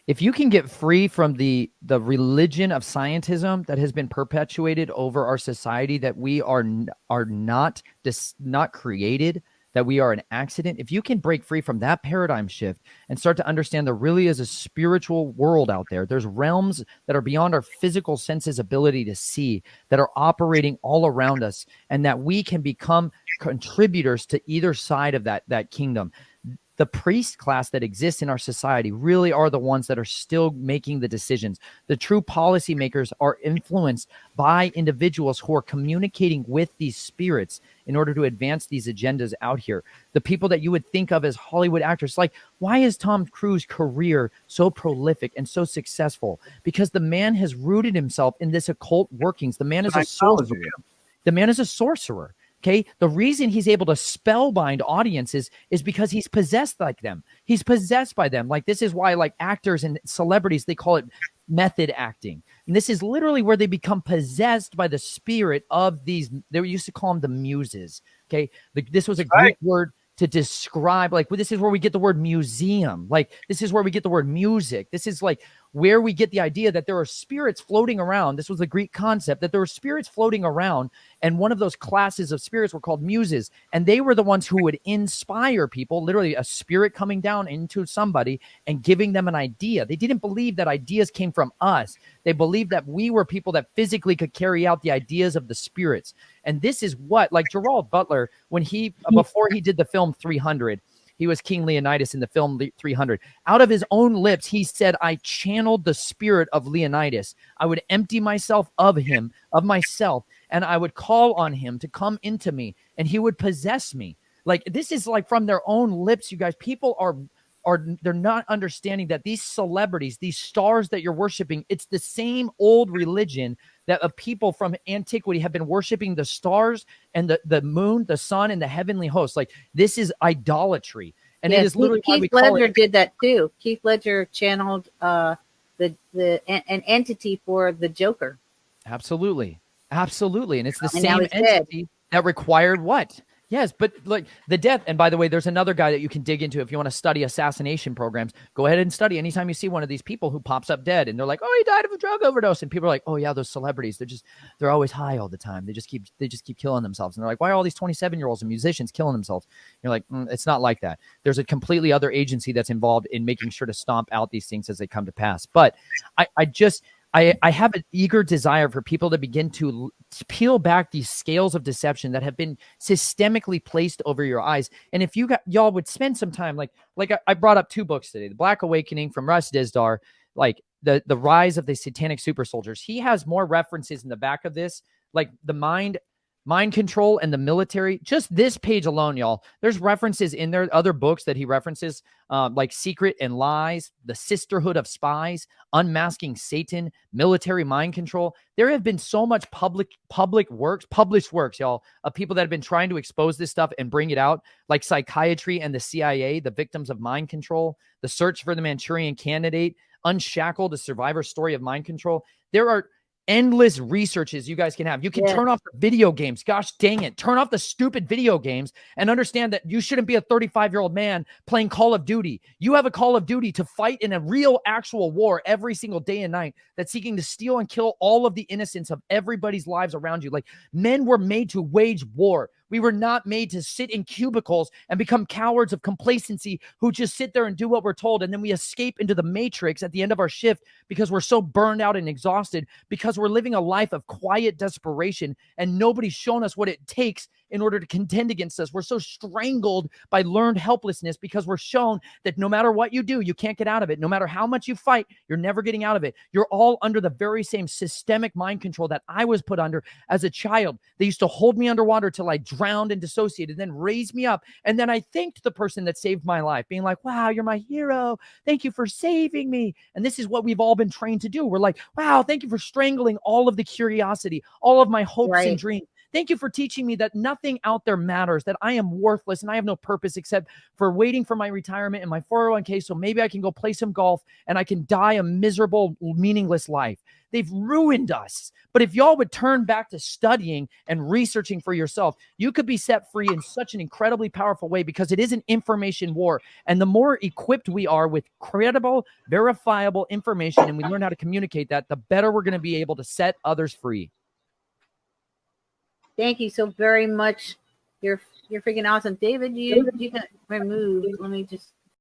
if you can get free from the religion of scientism that has been perpetuated over our society, that we are not created, that we are an accident, if you can break free from that paradigm shift and start to understand there really is a spiritual world out there, there's realms that are beyond our physical senses ability to see, that are operating all around us, and that we can become contributors to either side of that kingdom. The priest class that exists in our society really are the ones that are still making the decisions. The true policymakers are influenced by individuals who are communicating with these spirits in order to advance these agendas out here. The people that you would think of as Hollywood actors, like, why is Tom Cruise's career so prolific and so successful? Because the man has rooted himself in this occult workings. The man is a sorcerer. The man is a sorcerer. Okay, the reason he's able to spellbind audiences is because he's possessed like them. He's possessed by them. Like, this is why, like, actors and celebrities, they call it method acting. And this is literally where they become possessed by the spirit of these. They used to call them the muses. Okay, this was a Greek word to describe, like, this is where we get the word museum. Like, this is where we get the word music. This is like where we get the idea that there are spirits floating around. This was a Greek concept, that there were spirits floating around, and one of those classes of spirits were called muses, and they were the ones who would inspire people, literally a spirit coming down into somebody and giving them an idea. They didn't believe that ideas came from us. They believed that we were people that physically could carry out the ideas of the spirits. And this is what, like, Gerald Butler, when before he did the film 300, he was King Leonidas in the film 300. Out of his own lips, he said, I channeled the spirit of Leonidas. I would empty myself of him, of myself, and I would call on him to come into me, and he would possess me. Like, this is like from their own lips, you guys. People they're not understanding that these celebrities, these stars that you're worshiping, it's the same old religion that people from antiquity have been worshiping, the stars and the moon, the sun, and the heavenly hosts. Like, this is idolatry. And it is literally Keith Ledger did that too. Keith Ledger channeled an entity for the Joker. Absolutely. And it's the same entity that required what? Yes, but like the death. And by the way, there's another guy that you can dig into if you want to study assassination programs. Go ahead and study. Anytime you see one of these people who pops up dead and they're like, oh, he died of a drug overdose. And people are like, oh yeah, those celebrities, they're always high all the time. They just keep killing themselves. And they're like, why are all these 27-year-olds and musicians killing themselves? And you're like, it's not like that. There's a completely other agency that's involved in making sure to stomp out these things as they come to pass. But I have an eager desire for people to begin to peel back these scales of deception that have been systemically placed over your eyes. And if y'all would spend some time, like I brought up 2 books today, The Black Awakening from Russ Dizdar, like the rise of the satanic super soldiers. He has more references in the back of this, like the mind control and the military. Just this page alone, y'all, there's references in there, other books that he references, like Secret and Lies, The Sisterhood of Spies, Unmasking Satan, Military Mind Control. There have been so much published works, y'all, of people that have been trying to expose this stuff and bring it out, like Psychiatry and the CIA, The Victims of Mind Control, The Search for the Manchurian Candidate, Unshackled, A Survivor's Story of Mind Control. There are endless researches you guys can have. You can turn off the video games. Gosh dang it. Turn off the stupid video games and understand that you shouldn't be a 35-year-old man playing Call of Duty. You have a Call of Duty to fight in a real actual war every single day and night that's seeking to steal and kill all of the innocence of everybody's lives around you. Like, men were made to wage war. We were not made to sit in cubicles and become cowards of complacency who just sit there and do what we're told. And then we escape into the matrix at the end of our shift because we're so burned out and exhausted, because we're living a life of quiet desperation and nobody's shown us what it takes in order to contend against us. We're so strangled by learned helplessness because we're shown that no matter what you do, you can't get out of it. No matter how much you fight, you're never getting out of it. You're all under the very same systemic mind control that I was put under as a child. They used to hold me underwater till I drowned and dissociated, then raise me up. And then I thanked the person that saved my life, being like, wow, you're my hero. Thank you for saving me. And this is what we've all been trained to do. We're like, wow, thank you for strangling all of the curiosity, all of my hopes and dreams. Thank you for teaching me that nothing out there matters, that I am worthless and I have no purpose except for waiting for my retirement and my 401k so maybe I can go play some golf and I can die a miserable, meaningless life. They've ruined us. But if y'all would turn back to studying and researching for yourself, you could be set free in such an incredibly powerful way, because it is an information war. And the more equipped we are with credible, verifiable information, and we learn how to communicate that, the better we're going to be able to set others free. Thank you so very much. You're freaking awesome. David, you can remove. Let me just